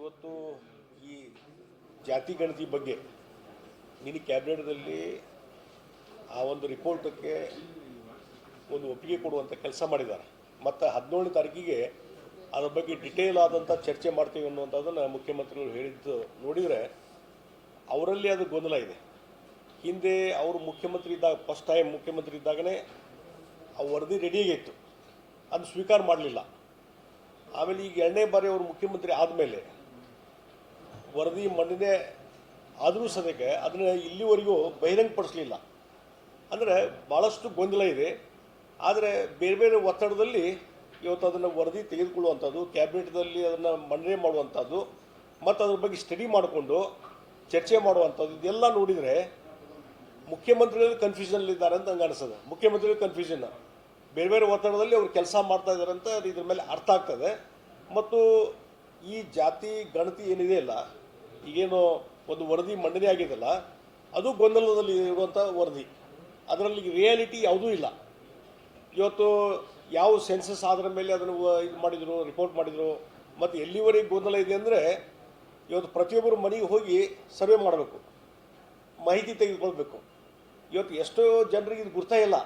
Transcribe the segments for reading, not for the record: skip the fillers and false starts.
ಇವತ್ತು ಈ ಜಾತಿ ಗಣತಿ ಬಗ್ಗೆ ನಿನ್ನೆ ಕ್ಯಾಬಿನೆಟ್ದಲ್ಲಿ ಆ ಒಂದು ರಿಪೋರ್ಟಕ್ಕೆ ಒಂದು ಒಪ್ಪಿಗೆ ಕೊಡುವಂಥ ಕೆಲಸ ಮಾಡಿದ್ದಾರೆ. ಮತ್ತು 17ನೇ ತಾರೀಕಿಗೆ ಅದ್ರ ಬಗ್ಗೆ ಡಿಟೇಲ್ ಆದಂಥ ಚರ್ಚೆ ಮಾಡ್ತೀವಿ ಅನ್ನುವಂಥದ್ದನ್ನು ಮುಖ್ಯಮಂತ್ರಿಗಳು ಹೇಳಿದ್ದು ನೋಡಿದರೆ ಅವರಲ್ಲಿ ಅದು ಗೊಂದಲ ಇದೆ. ಹಿಂದೆ ಅವರು ಮುಖ್ಯಮಂತ್ರಿ ಇದ್ದಾಗ ಫಸ್ಟ್ ಟೈಮ್ ಮುಖ್ಯಮಂತ್ರಿ ಇದ್ದಾಗಲೇ ಆ ವರದಿ ರೆಡಿಯಾಗಿತ್ತು, ಅದು ಸ್ವೀಕಾರ ಮಾಡಲಿಲ್ಲ. ಆಮೇಲೆ ಈಗ ಎರಡನೇ ಬಾರಿ ಅವರು ಮುಖ್ಯಮಂತ್ರಿ ಆದಮೇಲೆ ವರದಿ ಮಂಡನೆ ಆದರೂ ಸದ್ಯಕ್ಕೆ ಅದನ್ನು ಇಲ್ಲಿವರೆಗೂ ಬಹಿರಂಗಪಡಿಸಲಿಲ್ಲ. ಅಂದರೆ ಭಾಳಷ್ಟು ಗೊಂದಲ ಇದೆ. ಆದರೆ ಬೇರೆ ಬೇರೆ ಒತ್ತಡದಲ್ಲಿ ಇವತ್ತು ಅದನ್ನು ವರದಿ ತೆಗೆದುಕೊಳ್ಳುವಂಥದ್ದು, ಕ್ಯಾಬಿನೆಟ್ದಲ್ಲಿ ಅದನ್ನು ಮಂಡನೆ ಮಾಡುವಂಥದ್ದು ಮತ್ತು ಅದ್ರ ಬಗ್ಗೆ ಸ್ಟಡಿ ಮಾಡಿಕೊಂಡು ಚರ್ಚೆ ಮಾಡುವಂಥದ್ದು ಇದೆಲ್ಲ ನೋಡಿದರೆ ಮುಖ್ಯಮಂತ್ರಿಗಳು ಕನ್ಫ್ಯೂಷನಲ್ಲಿದ್ದಾರೆ ಅಂತ ನಂಗೆ ಅನಿಸ್ತದೆ. ಮುಖ್ಯಮಂತ್ರಿಗಳು ಕನ್ಫ್ಯೂಷನ್, ಬೇರೆ ಬೇರೆ ಒತ್ತಡದಲ್ಲಿ ಅವರು ಕೆಲಸ ಮಾಡ್ತಾ ಇದ್ದಾರೆ ಅಂತ ಇದ್ರ ಮೇಲೆ ಅರ್ಥ ಆಗ್ತದೆ. ಮತ್ತು ಈ ಜಾತಿ ಗಣತಿ ಏನಿದೆಯಲ್ಲ, ಈಗೇನು ಒಂದು ವರದಿ ಮಂಡನೆ ಆಗಿದೆಯಲ್ಲ, ಅದು ಗೊಂದಲದಲ್ಲಿ ಇರುವಂಥ ವರದಿ. ಅದರಲ್ಲಿ ರಿಯಾಲಿಟಿ ಯಾವುದೂ ಇಲ್ಲ. ಇವತ್ತು ಯಾವ ಸೆನ್ಸಸ್ ಆದ್ರ ಮೇಲೆ ಅದನ್ನು ಇದು ಮಾಡಿದರು, ರಿಪೋರ್ಟ್ ಮಾಡಿದರು. ಮತ್ತು ಎಲ್ಲಿವರೆಗೆ ಗೊಂದಲ ಇದೆ ಅಂದರೆ ಇವತ್ತು ಪ್ರತಿಯೊಬ್ಬರು ಮನೆಗೆ ಹೋಗಿ ಸರ್ವೆ ಮಾಡಬೇಕು, ಮಾಹಿತಿ ತೆಗೆದುಕೊಳ್ಬೇಕು. ಇವತ್ತು ಎಷ್ಟೋ ಜನರಿಗೆ ಇದು ಗುರ್ತಾ ಇಲ್ಲ.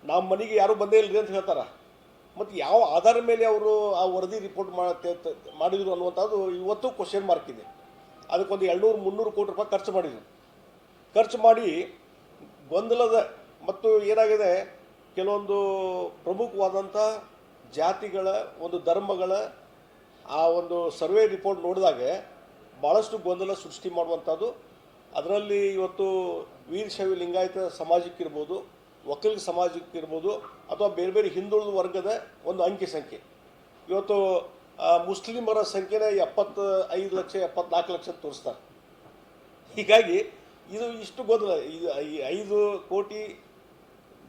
ನಮ್ಮ ಮನೆಗೆ ಯಾರೂ ಬಂದೇ ಇಲ್ಲರಿ ಅಂತ ಹೇಳ್ತಾರೆ. ಮತ್ತು ಯಾವ ಆಧಾರದ ಮೇಲೆ ಅವರು ಆ ವರದಿ ರಿಪೋರ್ಟ್ ಮಾಡಿದರು ಅನ್ನುವಂಥದ್ದು ಇವತ್ತು ಕ್ವಶನ್ ಮಾರ್ಕ್ ಇದೆ. ಅದಕ್ಕೊಂದು 200-300 ಕೋಟಿ ರೂಪಾಯಿ ಖರ್ಚು ಮಾಡಿದರು. ಖರ್ಚು ಮಾಡಿ ಗೊಂದಲದ ಮತ್ತು ಏನಾಗಿದೆ, ಕೆಲವೊಂದು ಪ್ರಮುಖವಾದಂಥ ಜಾತಿಗಳ ಒಂದು ಧರ್ಮಗಳ ಆ ಒಂದು ಸರ್ವೆ ರಿಪೋರ್ಟ್ ನೋಡಿದಾಗ ಭಾಳಷ್ಟು ಗೊಂದಲ ಸೃಷ್ಟಿ ಮಾಡುವಂಥದ್ದು. ಅದರಲ್ಲಿ ಇವತ್ತು ವೀರಶೈವ ಲಿಂಗಾಯತ ಸಮಾಜಕ್ಕಿರ್ಬೋದು, ಒಕ್ಕಲಿಗ ಸಮಾಜಕ್ಕಿರ್ಬೋದು, ಅಥವಾ ಬೇರೆ ಬೇರೆ ಹಿಂದುಳಿದ ವರ್ಗದ ಒಂದು ಅಂಕಿ ಸಂಖ್ಯೆ. ಇವತ್ತು ಮುಸ್ಲಿಮರ ಸಂಖ್ಯೆನೇ 75 ಲಕ್ಷ 74 ಲಕ್ಷ ತೋರಿಸ್ತಾರೆ. ಹೀಗಾಗಿ ಇದು ಇಷ್ಟು ಗೊಂದಲ. ಇದು 5 ಕೋಟಿ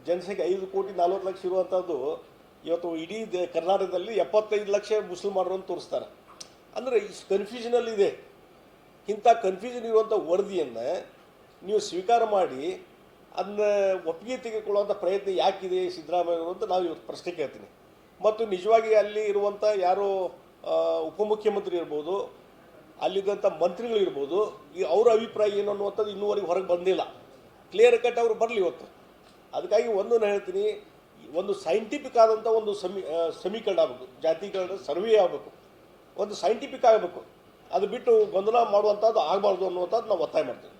ಜನಸಂಖ್ಯೆ, 5 ಕೋಟಿ 40 ಲಕ್ಷ ಇರುವಂಥದ್ದು ಇವತ್ತು ಇಡೀ ಕರ್ನಾಟಕದಲ್ಲಿ 75 ಲಕ್ಷ ಮುಸ್ಲಿಮರು ಅಂತ ತೋರಿಸ್ತಾರೆ. ಅಂದರೆ ಇಷ್ಟು ಕನ್ಫ್ಯೂಷನಲ್ಲಿದೆ. ಇಂಥ ಕನ್ಫ್ಯೂಷನ್ ಇರುವಂಥ ವರದಿಯನ್ನು ನೀವು ಸ್ವೀಕಾರ ಮಾಡಿ ಅದನ್ನ ಒಪ್ಪಿಗೆ ತೆಗೆದುಕೊಳ್ಳುವಂಥ ಪ್ರಯತ್ನ ಯಾಕಿದೆ ಸಿದ್ದರಾಮಯ್ಯವರು ಅಂತ ನಾವು ಇವತ್ತು ಪ್ರಶ್ನೆ ಕೇಳ್ತೀನಿ. ಮತ್ತು ನಿಜವಾಗಿ ಅಲ್ಲಿ ಇರುವಂಥ ಯಾರೋ ಉಪಮುಖ್ಯಮಂತ್ರಿ ಇರ್ಬೋದು, ಅಲ್ಲಿದ್ದಂಥ ಮಂತ್ರಿಗಳಿರ್ಬೋದು, ಈ ಅವರ ಅಭಿಪ್ರಾಯ ಏನು ಅನ್ನುವಂಥದ್ದು ಇನ್ನೂವರೆಗೆ ಹೊರಗೆ ಬಂದಿಲ್ಲ. ಕ್ಲಿಯರ್ ಕಟ್ ಅವರು ಬರಲಿ ಇವತ್ತು. ಅದಕ್ಕಾಗಿ ಒಂದು ನಾನು ಹೇಳ್ತೀನಿ, ಒಂದು ಸೈಂಟಿಫಿಕ್ ಆದಂಥ ಒಂದು ಸಮೀಕರಣ ಆಗಬೇಕು, ಜಾತಿಗಳ ಸರ್ವೆ ಆಗಬೇಕು, ಒಂದು ಸೈಂಟಿಫಿಕ್ ಆಗಬೇಕು. ಅದು ಬಿಟ್ಟು ಗೊಂದಲ ಮಾಡುವಂಥದ್ದು ಆಗಬಾರ್ದು ಅನ್ನುವಂಥದ್ದು ನಾವು ಒತ್ತಾಯ ಮಾಡ್ತೀವಿ.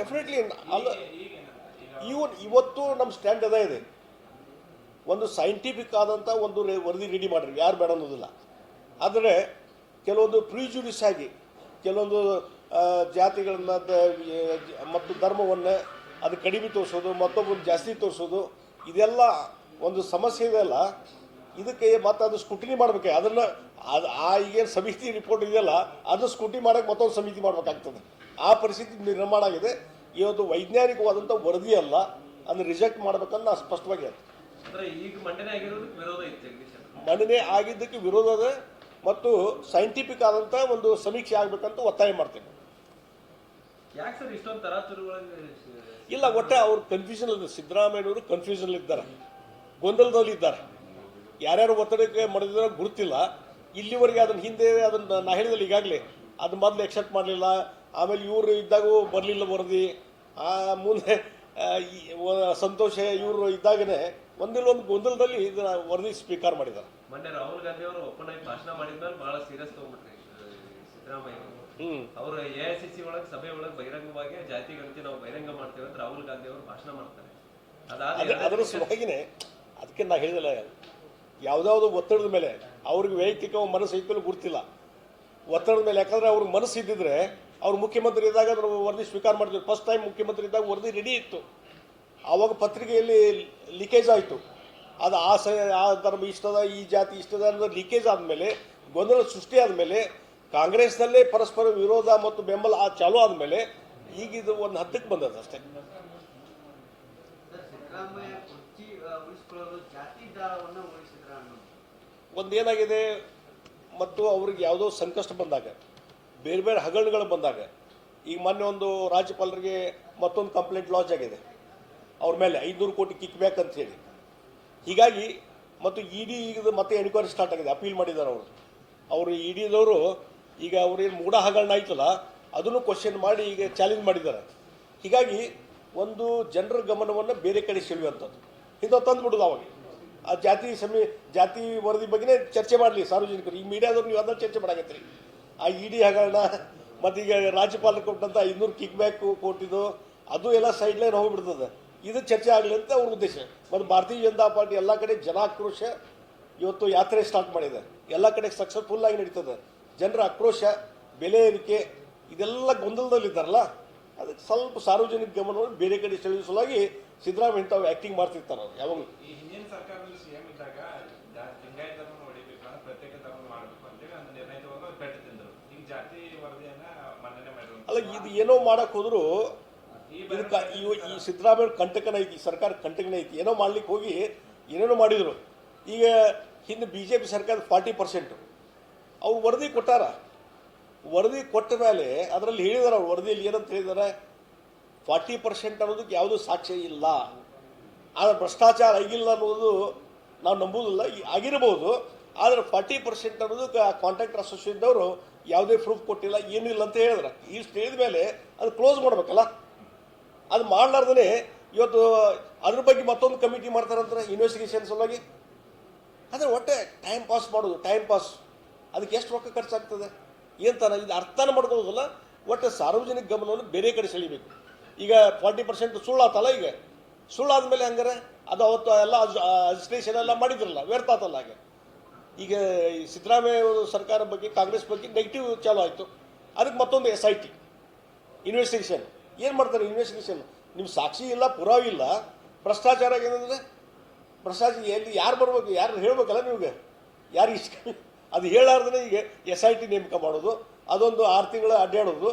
ಡೆಫಿನೆಟ್ಲಿ ಅಲ್ಲ, ಇವತ್ತು ನಮ್ಮ ಸ್ಟ್ಯಾಂಡ್ ಅದೇ ಇದೆ. ಒಂದು ಸೈಂಟಿಫಿಕ್ ಆದಂಥ ಒಂದು ವರದಿ ರೆಡಿ ಮಾಡಿರಿ, ಯಾರು ಬೇಡ ಅನ್ನೋದಿಲ್ಲ. ಆದರೆ ಕೆಲವೊಂದು ಪ್ರಿಜುಡಿಸ್ ಆಗಿ ಕೆಲವೊಂದು ಜಾತಿಗಳನ್ನ ಮತ್ತು ಧರ್ಮವನ್ನು ಅದು ಕಡಿಮೆ ತೋರಿಸೋದು, ಮತ್ತೊಬ್ಬರು ಜಾಸ್ತಿ ತೋರಿಸೋದು, ಇದೆಲ್ಲ ಒಂದು ಸಮಸ್ಯೆ ಇದೆಯಲ್ಲ. ಇದಕ್ಕೆ ಮತ್ತು ಅದು ಸ್ಕೂಟಿನಿ ಮಾಡಬೇಕು. ಅದನ್ನು ಈಗೇನು ಸಮಿತಿ ರಿಪೋರ್ಟ್ ಇದೆಯಲ್ಲ, ಅದು ಸ್ಕೂಟಿ ಮಾಡೋಕ್ಕೆ ಮತ್ತೊಂದು ಸಮಿತಿ ಮಾಡಬೇಕಾಗ್ತದೆ. ಆ ಪರಿಸ್ಥಿತಿ ನಿರ್ಮಾಣ ಆಗಿದೆ. ಇವತ್ತು ವೈಜ್ಞಾನಿಕವಾದಂಥ ವರದಿ ಅಲ್ಲ, ಅದನ್ನು ರಿಜೆಕ್ಟ್ ಮಾಡಬೇಕಂತ ನಾನು ಸ್ಪಷ್ಟವಾಗಿ ಹೇಳ್ತೀನಿ. ಮಂಡನೆ ಆಗಿದ್ದಕ್ಕೆ ವಿರೋಧ ಇದೆ ಮತ್ತು ಸೈಂಟಿಫಿಕ್ ಆದಂಥ ಒಂದು ಸಮೀಕ್ಷೆ ಆಗಬೇಕಂತ ಒತ್ತಾಯ ಮಾಡ್ತೀನಿ. ಇಲ್ಲ, ಒಟ್ಟೆ ಅವ್ರು ಕನ್ಫ್ಯೂಷನ್ ಇದೆ. ಸಿದ್ದರಾಮಯ್ಯನವರು ಕನ್ಫ್ಯೂಷನ್ ಇದ್ದಾರೆ, ಗೊಂದಲದಲ್ಲಿ ಇದ್ದಾರೆ. ಯಾರ್ಯಾರು ಒತ್ತಡಕ್ಕೆ ಮಾಡಿದ್ರೆ ಗುರುತಿಲ್ಲ. ಇಲ್ಲಿವರೆಗೆ ಅದನ್ನು ಹಿಂದೆ ಅದನ್ನು ನಾ ಹೇಳಿದಲ್ಲಿ ಈಗಾಗಲೇ ಅದು ಮೊದಲು ಎಕ್ಸೆಪ್ಟ್ ಮಾಡಲಿಲ್ಲ. ಆಮೇಲೆ ಇವರು ಇದ್ದಾಗೂ ಬರಲಿಲ್ಲ ವರದಿ. ಮುಂದೆ ಸಂತೋಷ ಇವರು ಇದ್ದಾಗನೇ ಒಂದಿಲ್ಲ ಒಂದು ಗೊಂದಲದಲ್ಲಿ ಇದನ್ನ ವರದಿ ಸ್ವೀಕಾರ ಮಾಡಿದ್ದಾರೆ. ಮೊನ್ನೆ ರಾಹುಲ್ ಗಾಂಧಿ ಅವರು ಓಪನ್ ಆಗಿ ಭಾಷಣ ಮಾಡಿದ್ಮೇಲೆ ಬಹಳ ಸೀರಿಯಸ್ ತಗೊಂಡ್ಬಿಟ್ರಿ ಸಿದ್ದರಾಮಯ್ಯ ಅವರು. AICC ಒಳಗೆ ಸಭೆ ಒಳಗೆ ಬಹಿರಂಗವಾಗಿ ಜಾತಿ ಗಣತಿ ನಾವು ಬಹಿರಂಗ ಮಾಡ್ತೇವೆ ಅಂತ ರಾಹುಲ್ ಗಾಂಧಿ ಅವರು ಭಾಷಣ ಮಾಡ್ತಾರೆ. ಅದರ ಸಲುವಾಗಿನೇ ಅದಕ್ಕೆ ನಾ ಹೇಳಿದಲ್ಲ, ಯಾವುದಾವುದು ಒತ್ತಡದ ಮೇಲೆ ಅವ್ರಿಗೆ ವೈಯಕ್ತಿಕ ಮನಸ್ಸು ಐತಲೂ ಗುರ್ತಿಲ್ಲ. ಒತ್ತಡದ ಮೇಲೆ, ಯಾಕಂದ್ರೆ ಅವ್ರಿಗೆ ಮನಸ್ಸು ಇದ್ದಿದ್ರೆ ಅವ್ರು ಮುಖ್ಯಮಂತ್ರಿ ಇದ್ದಾಗ ಅದ್ರ ವರದಿ ಸ್ವೀಕಾರ ಮಾಡ್ತಿದ್ರು. ಫಸ್ಟ್ ಟೈಮ್ ಮುಖ್ಯಮಂತ್ರಿ ಇದ್ದಾಗ ವರದಿ ರೆಡಿ ಇತ್ತು. ಆವಾಗ ಪತ್ರಿಕೆಯಲ್ಲಿ ಲೀಕೇಜ್ ಆಯಿತು. ಅದು ಆ ಧರ್ಮ ಇಷ್ಟದ, ಈ ಜಾತಿ ಇಷ್ಟದ ಅನ್ನೋದು ಲೀಕೇಜ್ ಆದಮೇಲೆ, ಗೊಂದಲ ಸೃಷ್ಟಿ ಆದಮೇಲೆ, ಕಾಂಗ್ರೆಸ್ನಲ್ಲೇ ಪರಸ್ಪರ ವಿರೋಧ ಮತ್ತು ಬೆಂಬಲ ಚಾಲೂ ಆದಮೇಲೆ ಈಗ ಇದು ಒಂದು ಹಂತಕ್ಕೆ ಬಂದದ್ದು ಅಷ್ಟೇ. ಒಂದೇನಾಗಿದೆ, ಮತ್ತು ಅವ್ರಿಗೆ ಯಾವುದೋ ಸಂಕಷ್ಟ ಬಂದಾಗ, ಬೇರೆ ಬೇರೆ ಹಗರಣಗಳು ಬಂದಾಗ, ಈಗ ಮೊನ್ನೆ ಒಂದು ರಾಜ್ಯಪಾಲರಿಗೆ ಮತ್ತೊಂದು ಕಂಪ್ಲೇಂಟ್ ಲಾಂಚ್ ಆಗಿದೆ ಅವ್ರ ಮೇಲೆ 500 ಕೋಟಿ ಕಿಕ್ ಬ್ಯಾಕ್ ಅಂತ ಹೇಳಿ. ಹೀಗಾಗಿ ಮತ್ತು ಇಡಿ ಈಗ ಮತ್ತೆ ಎನ್ಕ್ವೈರಿ ಸ್ಟಾರ್ಟ್ ಆಗಿದೆ, ಅಪೀಲ್ ಮಾಡಿದ್ದಾರೆ ಅವರು. ಅವರು ಇಡಿದವರು ಈಗ ಅವ್ರೇನು ಮೂಢ ಹಗರಣ ಆಯ್ತಲ್ಲ ಅದನ್ನು ಕ್ವಶನ್ ಮಾಡಿ ಈಗ ಚಾಲೆಂಜ್ ಮಾಡಿದ್ದಾರೆ. ಹೀಗಾಗಿ ಒಂದು ಜನರ ಗಮನವನ್ನು ಬೇರೆ ಕಡೆ ಸೆಳೆಯುವಂಥದ್ದು ಇಂಥ ತಂದುಬಿಡೋದು. ಅವಾಗ ಆ ಜಾತಿ ವರದಿ ಬಗ್ಗೆನೇ ಚರ್ಚೆ ಮಾಡಲಿ ಸಾರ್ವಜನಿಕರು. ಈ ಮೀಡಿಯಾದವ್ರು ನೀವು ಅದನ್ನು ಚರ್ಚೆ ಮಾಡಾಕತ್ತೀರಿ. ಆ ಇಡಿ ಹಗರಣ ಮತ್ತು ಈಗ ರಾಜ್ಯಪಾಲರು ಕೊಟ್ಟಂಥ 500 ಕಿಕ್ ಬ್ಯಾಕ್ ಕೊಟ್ಟಿದ್ದು ಅದು ಎಲ್ಲ ಸೈಡ್ ಲೈನ್ ಹೋಗಿಬಿಡ್ತದೆ. ಇದು ಚರ್ಚೆ ಆಗಲಿ ಅಂತ ಅವ್ರ ಉದ್ದೇಶ. ಮತ್ತು ಭಾರತೀಯ ಜನತಾ ಪಾರ್ಟಿ ಎಲ್ಲ ಕಡೆ ಜನಾಕ್ರೋಶ ಇವತ್ತು ಯಾತ್ರೆ ಸ್ಟಾರ್ಟ್ ಮಾಡಿದೆ. ಎಲ್ಲ ಕಡೆ ಸಕ್ಸಸ್ಫುಲ್ಲಾಗಿ ನಡೀತದೆ. ಜನರ ಆಕ್ರೋಶ, ಬೆಲೆ ಏರಿಕೆ ಇದೆಲ್ಲ ಗೊಂದಲದಲ್ಲಿದ್ದಾರಲ್ಲ, ಅದಕ್ಕೆ ಸ್ವಲ್ಪ ಸಾರ್ವಜನಿಕ ಗಮನವನ್ನು ಬೇರೆ ಕಡೆ ಸೆಳೆಯುವ ಸಲುವಾಗಿ ಸಿದ್ದರಾಮಯ್ಯ ಇಂಥವು ಆ್ಯಕ್ಟಿಂಗ್ ಮಾಡ್ತಿರ್ತಾರೆ ಅವ್ರು ಯಾವಾಗಲೂ. ಈ ಹಿಂದಿನ ಸರ್ಕಾರದಲ್ಲಿ ಸಿಎಂ ಇದ್ದಾಗ ಲಿಂಗಾಯತ ಧರ್ಮ ಹೊಡಿಬೇಕು ಅಂದ್ರೆ ಪ್ರತ್ಯೇಕ ಧರ್ಮ ಮಾಡಬೇಕು ಅಂತೇಳಿ ಒಂದು ನಿರ್ಣಯ ತಗೊಂಡು ಪೆಟ್ಟು ತಿಂದರು. ಈಗ ಜಾತಿ ವರದಿಯನ್ನ ಮನ್ನಣೆ ಮಾಡಿದ್ರು. ಅಲ್ಲ, ಇದು ಏನೋ ಮಾಡಕ್ಕೆ ಹೋದ್ರು ಈ ಸಿದ್ದರಾಮಯ್ಯ ಕಂಟಕನ ಐತಿ, ಸರ್ಕಾರ ಕಂಟಕನ ಐತಿ. ಏನೋ ಮಾಡ್ಲಿಕ್ಕೆ ಹೋಗಿ ಏನೇನೋ ಮಾಡಿದರು. ಈಗ ಹಿಂದೆ BJP ಸರ್ಕಾರ 40% ಅವ್ರು ವರದಿ ಕೊಟ್ಟಾರ. ವರದಿ ಕೊಟ್ಟ ಮೇಲೆ ಅದರಲ್ಲಿ ಹೇಳಿದಾರೆ, ಅವ್ರು ವರದಿಯಲ್ಲಿ ಏನಂತ ಹೇಳಿದ್ದಾರೆ, 40% ಅನ್ನೋದಕ್ಕೆ ಯಾವುದೂ ಸಾಕ್ಷ್ಯ ಇಲ್ಲ. ಆದರೆ ಭ್ರಷ್ಟಾಚಾರ ಆಗಿಲ್ಲ ಅನ್ನೋದು ನಾವು ನಂಬುವುದಿಲ್ಲ. ಆಗಿರ್ಬೋದು, ಆದರೆ 40% ಅನ್ನೋದಕ್ಕೆ ಕಾಂಟ್ರಾಕ್ಟರ್ ಅಸೋಸಿಯೇಷನ್ದವರು ಯಾವುದೇ ಪ್ರೂಫ್ ಕೊಟ್ಟಿಲ್ಲ, ಏನೂ ಇಲ್ಲ ಅಂತ ಹೇಳಿದ್ರೆ ಇಷ್ಟು ಹೇಳಿದ ಮೇಲೆ ಅದು ಕ್ಲೋಸ್ ಮಾಡಬೇಕಲ್ಲ. ಅದು ಮಾಡಲಾರ್ದೇ ಇವತ್ತು ಅದ್ರ ಬಗ್ಗೆ ಮತ್ತೊಂದು ಕಮಿಟಿ ಮಾಡ್ತಾರಂತಾರೆ ಇನ್ವೆಸ್ಟಿಗೇಷನ್ ಸಲುವಾಗಿ. ಆದರೆ ಒಟ್ಟೆ ಟೈಮ್ ಪಾಸ್ ಮಾಡೋದು, ಟೈಮ್ ಪಾಸ್. ಅದಕ್ಕೆ ಎಷ್ಟು ರೊಕ್ಕ ಖರ್ಚಾಗ್ತದೆ ಏನಂತಾನೆ ಇದು ಅರ್ಥನ ಮಾಡ್ಕೋಬೋದಲ್ಲ. ಒಟ್ಟು ಸಾರ್ವಜನಿಕ ಗಮನವನ್ನು ಬೇರೆ ಕಡೆ ಸೆಳಿಬೇಕು. ಈಗ 40% ಸುಳ್ಳಾತಲ್ಲ. ಈಗ ಸುಳ್ಳಾದ್ಮೇಲೆ ಹಂಗಾರೆ ಅದು ಅವತ್ತು ಎಲ್ಲ ಅಜಿಸ್ಟ್ರೇಷನ್ ಎಲ್ಲ ಮಾಡಿದ್ರಲ್ಲ, ವ್ಯರ್ಥ ಆತಲ್ಲ. ಹಾಗೆ ಈಗ ಸಿದ್ದರಾಮಯ್ಯ ಸರ್ಕಾರ ಬಗ್ಗೆ, ಕಾಂಗ್ರೆಸ್ ಬಗ್ಗೆ ನೆಗೆಟಿವ್ ಚಾಲು ಆಯಿತು. ಅದಕ್ಕೆ ಮತ್ತೊಂದು SIT ಇನ್ವೆಸ್ಟಿಗೇಷನ್. ಏನು ಮಾಡ್ತಾರೆ ಇನ್ವೆಸ್ಟಿಗೇಷನ್? ನಿಮ್ಮ ಸಾಕ್ಷಿ ಇಲ್ಲ, ಪುರಾವೆ ಇಲ್ಲ, ಭ್ರಷ್ಟಾಚಾರ ಏನಂದರೆ ಭ್ರಷ್ಟಾಚಾರ ಎಲ್ಲಿ ಯಾರು ಬರ್ಬೇಕು, ಯಾರು ಹೇಳಬೇಕಲ್ಲ ನಿಮಗೆ, ಯಾರು ಇಷ್ಟ ಅದು ಹೇಳಾರ್ದೇ ಈಗ SIT ನೇಮಕ ಮಾಡೋದು, ಅದೊಂದು 6 ತಿಂಗಳ ಅಡ್ಡಾಡೋದು.